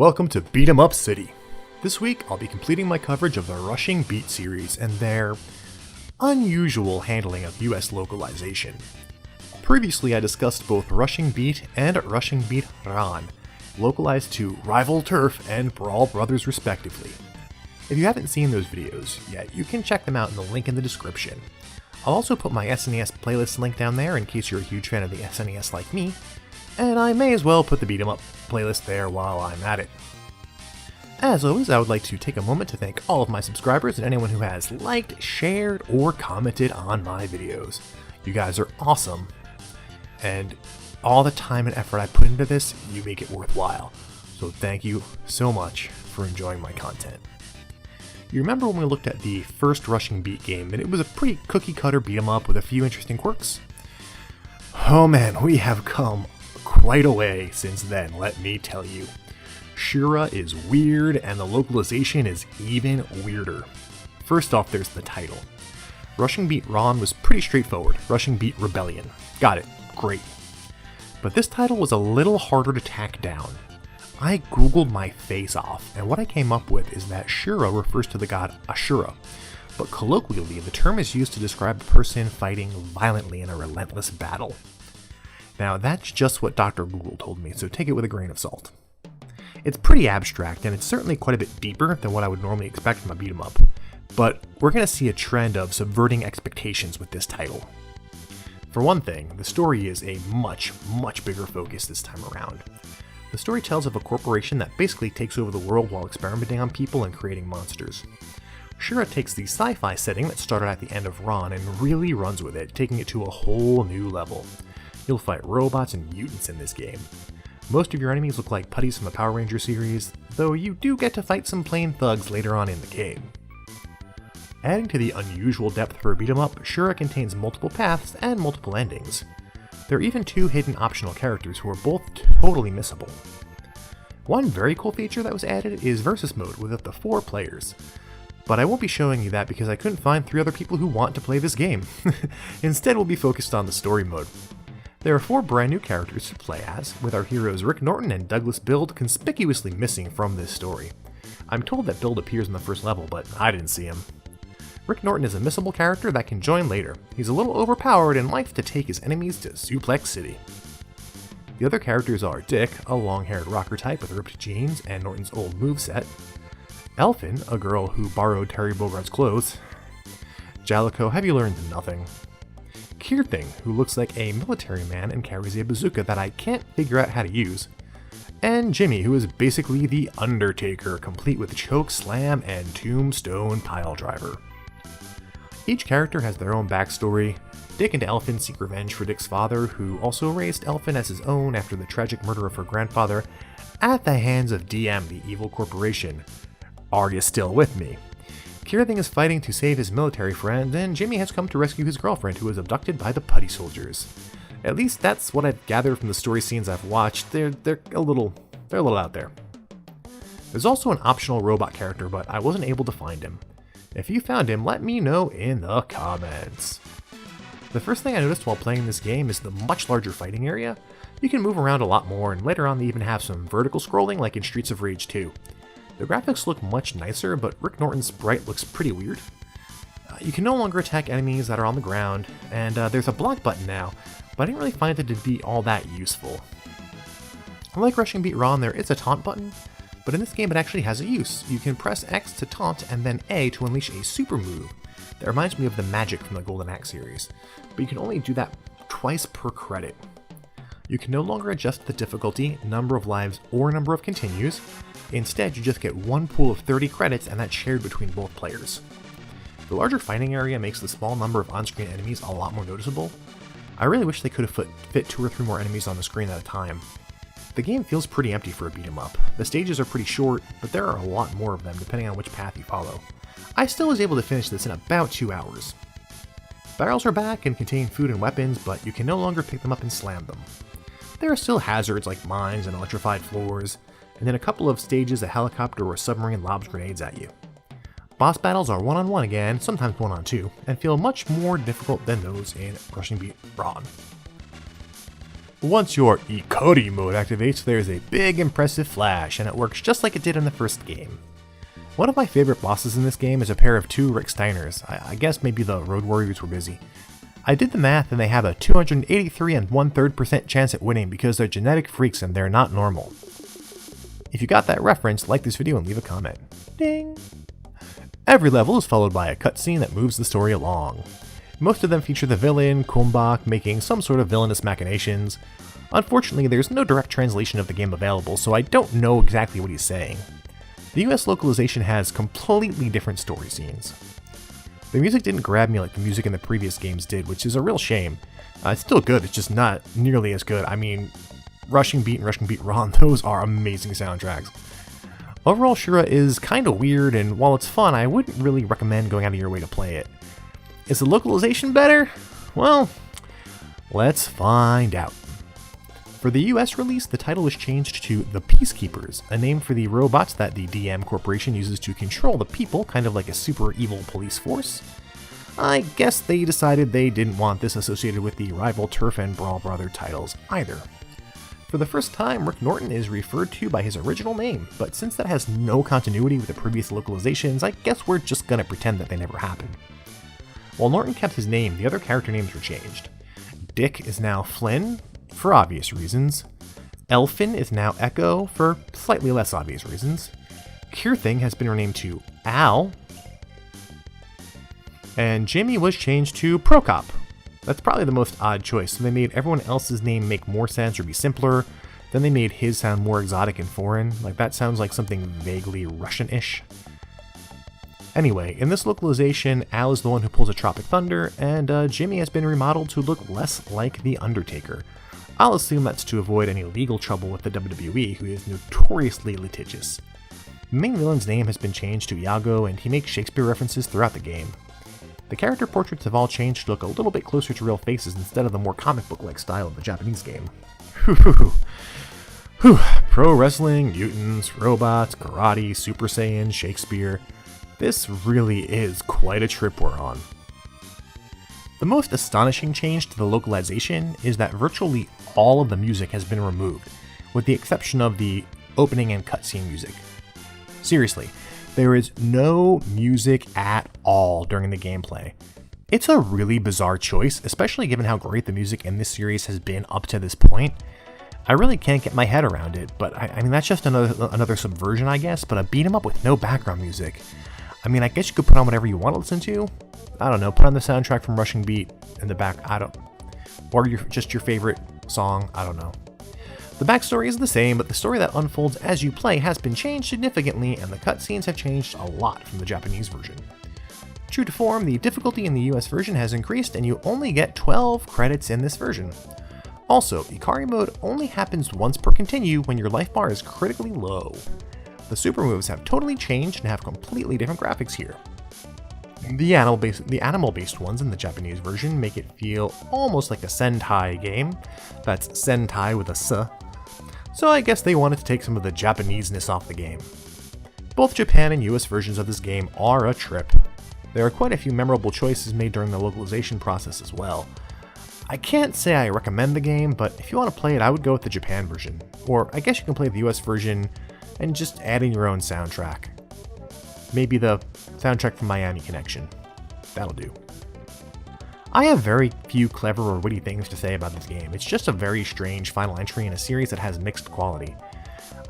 welcome to Beat 'em Up City. This week, I'll be completing my coverage of the Rushing Beat series and their unusual handling of US localization. Previously, I discussed both Rushing Beat and Rushing Beat Ran, localized to Rival Turf and Brawl Brothers respectively. If you haven't seen those videos yet, you can check them out in the link in the description. I'll also put my SNES playlist link down there in case you're a huge fan of the SNES like me, and I may as well put the Beat 'em Up playlist there while I'm at it. As always, I would like to take a moment to thank all of my subscribers and anyone who has liked, shared, or commented on my videos. You guys are awesome, and all the time and effort I put into this, you make it worthwhile. So thank you so much for enjoying my content. You remember when we looked at the first Rushing Beat game, and it was a pretty cookie-cutter beat-em-up with a few interesting quirks? Oh man, we have come quite a way since then, let me tell you. Shura is weird, and the localization is even weirder. First off, there's the title. Rushing Beat Ran was pretty straightforward. Rushing Beat Rebellion. Got it. Great. But this title was a little harder to tack down. I googled my face off, and what I came up with is that Shura refers to the god Ashura, but colloquially the term is used to describe a person fighting violently in a relentless battle. Now that's just what Dr. Google told me, so take it with a grain of salt. It's pretty abstract, and it's certainly quite a bit deeper than what I would normally expect from a beat 'em up, but we're going to see a trend of subverting expectations with this title. For one thing, the story is a much bigger focus this time around. The story tells of a corporation that basically takes over the world while experimenting on people and creating monsters. Shura takes the sci-fi setting that started at the end of Ran and really runs with it, taking it to a whole new level. You'll fight robots and mutants in this game. Most of your enemies look like putties from the Power Ranger series, though you do get to fight some plain thugs later on in the game. Adding to the unusual depth for a beat 'em up, Shura contains multiple paths and multiple endings. There are even two hidden optional characters who are both totally missable. One very cool feature that was added is Versus Mode with up to 4 players. But I won't be showing you that because I couldn't find 3 other people who want to play this game. Instead, we'll be focused on the story mode. There are 4 brand new characters to play as, with our heroes Rick Norton and Douglas Build conspicuously missing from this story. I'm told that Build appears in the first level, but I didn't see him. Rick Norton is a missable character that can join later. He's a little overpowered and likes to take his enemies to Suplex City. The other characters are Dick, a long-haired rocker type with ripped jeans and Norton's old moveset, Elfin, a girl who borrowed Terry Bogart's clothes, Jaleco, have you learned nothing? Kirthing, who looks like a military man and carries a bazooka that I can't figure out how to use, and Jimmy, who is basically the Undertaker, complete with choke slam and tombstone piledriver. Each character has their own backstory. Dick and Elfin seek revenge for Dick's father, who also raised Elfin as his own after the tragic murder of her grandfather at the hands of DM, the evil corporation. Are you still with me? Kirthing is fighting to save his military friend, and Jimmy has come to rescue his girlfriend who was abducted by the putty soldiers. At least that's what I've gathered from the story scenes I've watched. They're a little out there. There's also an optional robot character, but I wasn't able to find him. If you found him, let me know in the comments. The first thing I noticed while playing this game is the much larger fighting area. You can move around a lot more, and later on they even have some vertical scrolling like in Streets of Rage 2. The graphics look much nicer, but Rick Norton's sprite looks pretty weird. You can no longer attack enemies that are on the ground, and there's a block button now, but I didn't really find it to be all that useful. Unlike Rushing Beat Ran, there is a taunt button, but in this game it actually has a use. You can press X to taunt and then A to unleash a super move that reminds me of the magic from the Golden Axe series, but you can only do that twice per credit. You can no longer adjust the difficulty, number of lives, or number of continues. Instead, you just get one pool of 30 credits, and that's shared between both players. The larger fighting area makes the small number of on-screen enemies a lot more noticeable. I really wish they could have fit 2 or 3 more enemies on the screen at a time. The game feels pretty empty for a beat 'em up. The stages are pretty short, but there are a lot more of them depending on which path you follow. I still was able to finish this in about 2 hours. Barrels are back and contain food and weapons, but you can no longer pick them up and slam them. There are still hazards like mines and electrified floors, and then a couple of stages a helicopter or a submarine lobs grenades at you. Boss battles are one-on-one again, sometimes one-on-2, and feel much more difficult than those in Rushing Beat Ran. Once your Ikori mode activates, there's a big impressive flash, and it works just like it did in the first game. One of my favorite bosses in this game is a pair of two Rick Steiners. I guess maybe the Road Warriors were busy. I did the math and they have a 283 and 1/3% chance at winning because they're genetic freaks and they're not normal. If you got that reference, like this video and leave a comment. Ding! Every level is followed by a cutscene that moves the story along. Most of them feature the villain, Kumbak, making some sort of villainous machinations. Unfortunately, there's no direct translation of the game available, so I don't know exactly what he's saying. The US localization has completely different story scenes. The music didn't grab me like the music in the previous games did, which is a real shame. It's still good, it's just not nearly as good. I mean, Rushing Beat and Rushing Beat Run, those are amazing soundtracks. Overall, Shura is kinda weird, and while it's fun, I wouldn't really recommend going out of your way to play it. Is the localization better? Well, let's find out. For the US release, the title was changed to The Peacekeepers, a name for the robots that the DM Corporation uses to control the people, kind of like a super evil police force. I guess they decided they didn't want this associated with the rival Turf and Brawl Brother titles either. For the first time, Rick Norton is referred to by his original name, but since that has no continuity with the previous localizations, I guess we're just gonna pretend that they never happened. While Norton kept his name, the other character names were changed. Dick is now Flynn, for obvious reasons. Elfin is now Echo, for slightly less obvious reasons. Kirthing has been renamed to Al. And Jimmy was changed to Prokop. That's probably the most odd choice, so they made everyone else's name make more sense or be simpler, then they made his sound more exotic and foreign, like that sounds like something vaguely Russian-ish. Anyway, in this localization, Al is the one who pulls a Tropic Thunder, and Jimmy has been remodeled to look less like The Undertaker. I'll assume that's to avoid any legal trouble with the WWE, who is notoriously litigious. The main villain's name has been changed to Iago, and he makes Shakespeare references throughout the game. The character portraits have all changed to look a little bit closer to real faces instead of the more comic book-like style of the Japanese game. Pro wrestling, mutants, robots, karate, Super Saiyan, Shakespeare. This really is quite a trip we're on. The most astonishing change to the localization is that virtually all of the music has been removed, with the exception of the opening and cutscene music. Seriously, there is no music at all during the gameplay. It's a really bizarre choice, especially given how great the music in this series has been up to this point. I really can't get my head around it, but I mean that's just another subversion, I guess, but a beat 'em up with no background music. I mean, I guess you could put on whatever you want to listen to. I don't know, put on the soundtrack from Rushing Beat in the back, or just your favorite song, I don't know. The backstory is the same, but the story that unfolds as you play has been changed significantly, and the cutscenes have changed a lot from the Japanese version. True to form, the difficulty in the US version has increased, and you only get 12 credits in this version. Also, Ikari mode only happens once per continue when your life bar is critically low. The super moves have totally changed and have completely different graphics here. The animal-based ones in the Japanese version make it feel almost like a Sentai game. That's Sentai with a S. So I guess they wanted to take some of the Japanese-ness off the game. Both Japan and US versions of this game are a trip. There are quite a few memorable choices made during the localization process as well. I can't say I recommend the game, but if you want to play it, I would go with the Japan version. Or I guess you can play the US version and just add in your own soundtrack. Maybe the soundtrack from Miami Connection. That'll do. I have very few clever or witty things to say about this game. It's just a very strange final entry in a series that has mixed quality.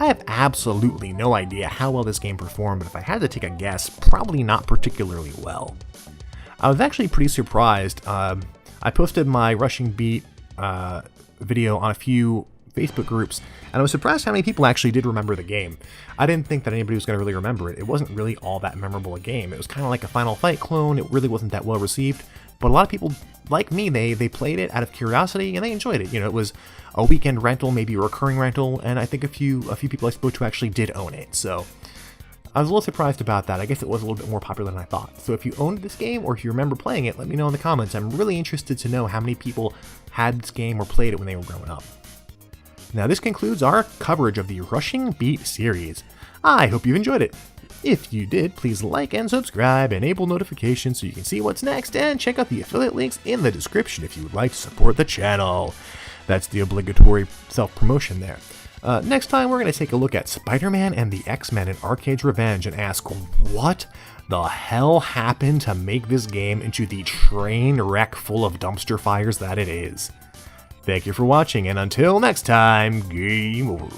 I have absolutely no idea how well this game performed, but if I had to take a guess, probably not particularly well. I was actually pretty surprised. I posted my Rushing Beat video on a few Facebook groups, and I was surprised how many people actually did remember the game. I didn't think that anybody was going to really remember it. It wasn't really all that memorable a game. It was kind of like a Final Fight clone. It really wasn't that well received, but a lot of people, like me, they played it out of curiosity, and they enjoyed it. You know, it was a weekend rental, maybe a recurring rental, and I think a few people I spoke to actually did own it, so I was a little surprised about that. I guess it was a little bit more popular than I thought. So if you owned this game, or if you remember playing it, let me know in the comments. I'm really interested to know how many people had this game or played it when they were growing up. Now this concludes our coverage of the Rushing Beat series. I hope you've enjoyed it. If you did, please like and subscribe, enable notifications so you can see what's next, and check out the affiliate links in the description if you would like to support the channel. That's the obligatory self-promotion there. Next time, we're going to take a look at Spider-Man and the X-Men in Arcade's Revenge and ask, what the hell happened to make this game into the train wreck full of dumpster fires that it is? Thank you for watching, and until next time, game over.